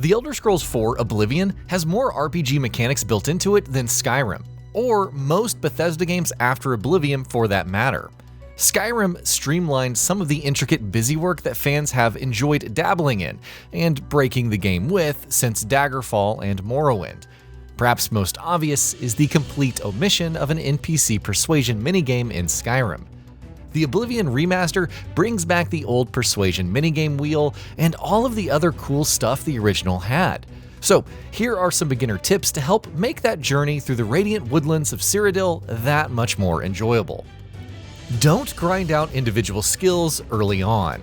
The Elder Scrolls IV Oblivion has more RPG mechanics built into it than Skyrim, or most Bethesda games after Oblivion for that matter. Skyrim streamlined some of the intricate busywork that fans have enjoyed dabbling in and breaking the game with since Daggerfall and Morrowind. Perhaps most obvious is the complete omission of an NPC persuasion minigame in Skyrim. The Oblivion Remaster brings back the old persuasion minigame wheel and all of the other cool stuff the original had. So here are some beginner tips to help make that journey through the radiant woodlands of Cyrodiil that much more enjoyable. Don't grind out individual skills early on.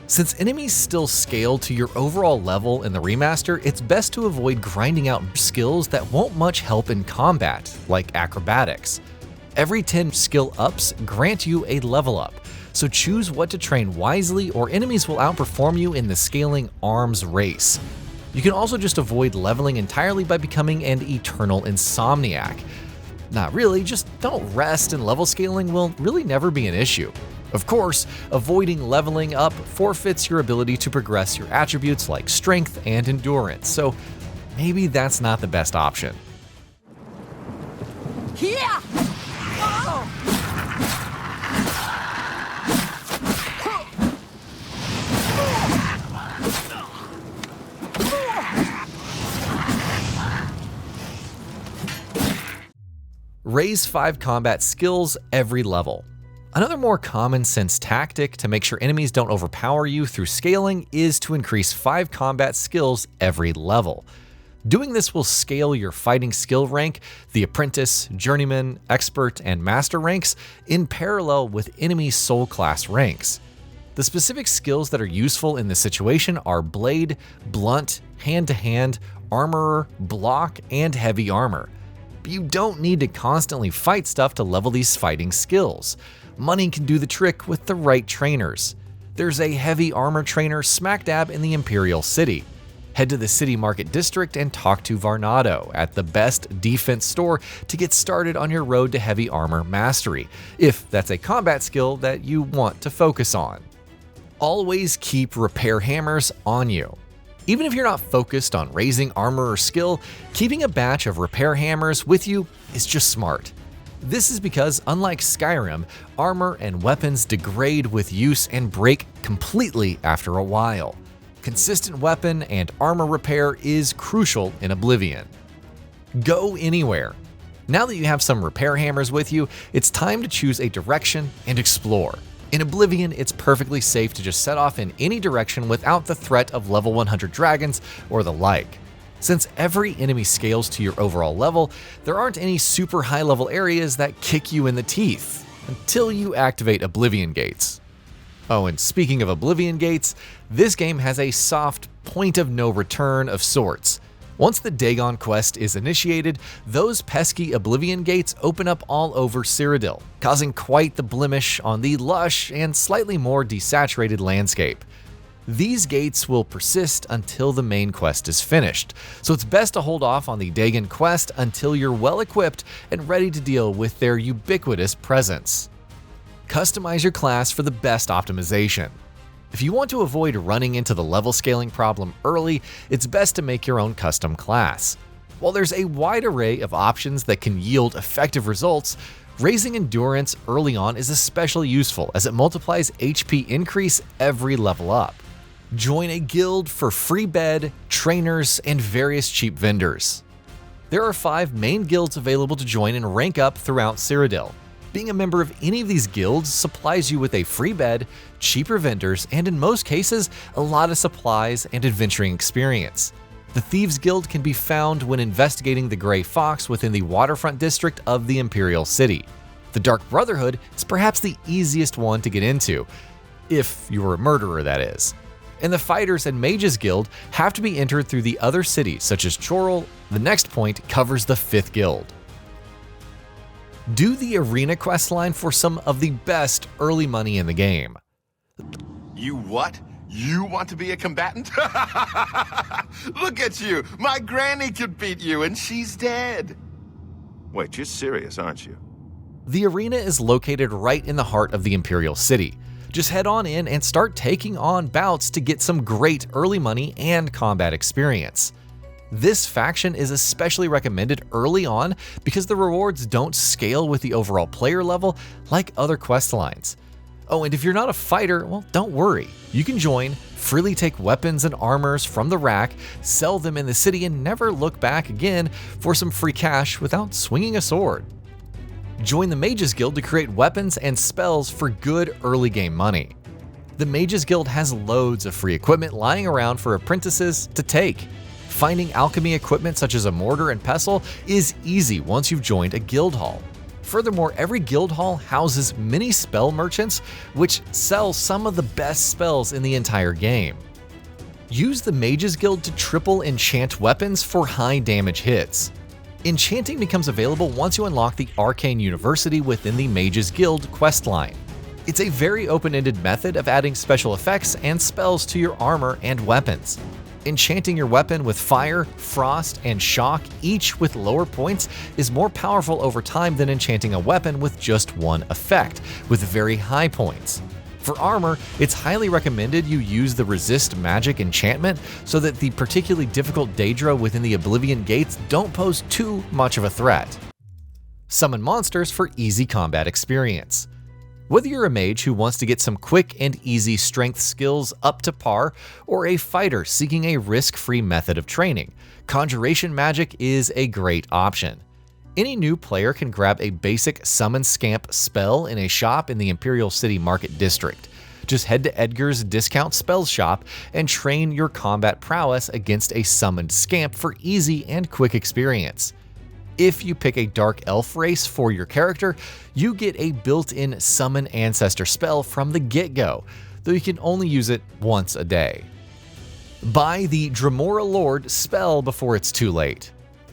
Since enemies still scale to your overall level in the remaster, it's best to avoid grinding out skills that won't much help in combat, like acrobatics. Every 10 skill ups grant you a level up, so choose what to train wisely or enemies will outperform you in the scaling arms race. You can also just avoid leveling entirely by becoming an eternal insomniac. Not really, just don't rest, and level scaling will really never be an issue. Of course, avoiding leveling up forfeits your ability to progress your attributes like strength and endurance, so maybe that's not the best option. Yeah! Raise 5 combat skills every level. Another more common sense tactic to make sure enemies don't overpower you through scaling is to increase 5 combat skills every level. Doing this will scale your fighting skill rank, the apprentice, journeyman, expert, and master ranks in parallel with enemy soul class ranks. The specific skills that are useful in this situation are blade, blunt, hand-to-hand, armorer, block, and heavy armor. But you don't need to constantly fight stuff to level these fighting skills. Money can do the trick with the right trainers. There's a heavy armor trainer smack dab in the Imperial City. Head to the City Market District and talk to Varnado at the best defense store to get started on your road to heavy armor mastery, if that's a combat skill that you want to focus on. Always keep repair hammers on you. Even if you're not focused on raising armor or skill, keeping a batch of repair hammers with you is just smart. This is because, unlike Skyrim, armor and weapons degrade with use and break completely after a while. Consistent weapon and armor repair is crucial in Oblivion. Go anywhere. Now that you have some repair hammers with you, it's time to choose a direction and explore. In Oblivion, it's perfectly safe to just set off in any direction without the threat of level 100 dragons or the like. Since every enemy scales to your overall level, there aren't any super high level areas that kick you in the teeth until you activate Oblivion Gates. Oh, and speaking of Oblivion Gates, this game has a soft point of no return of sorts. Once the Dagon quest is initiated, those pesky Oblivion Gates open up all over Cyrodiil, causing quite the blemish on the lush and slightly more desaturated landscape. These gates will persist until the main quest is finished, so it's best to hold off on the Dagon quest until you're well equipped and ready to deal with their ubiquitous presence. Customize your class for the best optimization. If you want to avoid running into the level scaling problem early, it's best to make your own custom class. While there's a wide array of options that can yield effective results, raising endurance early on is especially useful as it multiplies HP increase every level up. Join a guild for free bed, trainers, and various cheap vendors. There are 5 main guilds available to join and rank up throughout Cyrodiil. Being a member of any of these guilds supplies you with a free bed, cheaper vendors, and in most cases, a lot of supplies and adventuring experience. The Thieves Guild can be found when investigating the Grey Fox within the waterfront district of the Imperial City. The Dark Brotherhood is perhaps the easiest one to get into, if you're a murderer, that is. And the Fighters and Mages Guild have to be entered through the other cities, such as Chorrol. The next point covers the 5th Guild. Do the arena questline for some of the best early money in the game. You what? You want to be a combatant? Look at you! My granny could beat you and she's dead! Wait, you're serious, aren't you? The arena is located right in the heart of the Imperial City. Just head on in and start taking on bouts to get some great early money and combat experience. This faction is especially recommended early on because the rewards don't scale with the overall player level like other quest lines. Oh, and if you're not a fighter, well, don't worry. You can join, freely take weapons and armors from the rack, sell them in the city, and never look back again for some free cash without swinging a sword. Join the Mages Guild to create weapons and spells for good early game money. The Mages Guild has loads of free equipment lying around for apprentices to take. Finding alchemy equipment such as a mortar and pestle is easy once you've joined a guild hall. Furthermore, every guild hall houses mini spell merchants, which sell some of the best spells in the entire game. Use the Mages Guild to triple enchant weapons for high damage hits. Enchanting becomes available once you unlock the Arcane University within the Mages Guild questline. It's a very open-ended method of adding special effects and spells to your armor and weapons. Enchanting your weapon with fire, frost, and shock, each with lower points, is more powerful over time than enchanting a weapon with just one effect, with very high points. For armor, it's highly recommended you use the resist magic enchantment so that the particularly difficult Daedra within the Oblivion gates don't pose too much of a threat. Summon monsters for easy combat experience. Whether you're a mage who wants to get some quick and easy strength skills up to par, or a fighter seeking a risk-free method of training, conjuration magic is a great option. Any new player can grab a basic Summon Scamp spell in a shop in the Imperial City Market District. Just head to Edgar's Discount Spells shop and train your combat prowess against a summoned scamp for easy and quick experience. If you pick a Dark Elf race for your character, you get a built-in Summon Ancestor spell from the get-go, though you can only use it once a day. Buy the Dremora Lord spell before it's too late.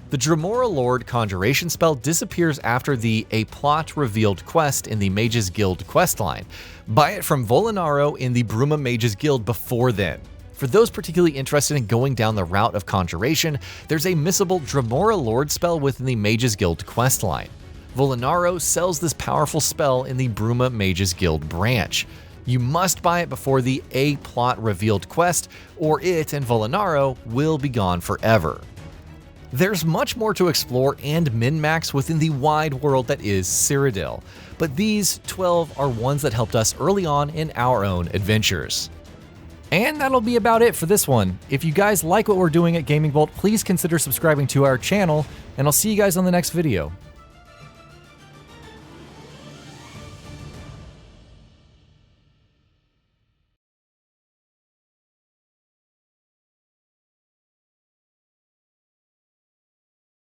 The Dremora Lord conjuration spell disappears after the A Plot Revealed quest in the Mages Guild questline. Buy it from Volinaro in the Bruma Mages Guild before then. For those particularly interested in going down the route of conjuration, there's a missable Dremora Lord spell within the Mages Guild questline. Volinaro sells this powerful spell in the Bruma Mages Guild branch. You must buy it before the A Plot Revealed quest, or it and Volinaro will be gone forever. There's much more to explore and min-max within the wide world that is Cyrodiil, but these 12 are ones that helped us early on in our own adventures. And that'll be about it for this one. If you guys like what we're doing at Gaming Bolt, please consider subscribing to our channel, and I'll see you guys on the next video.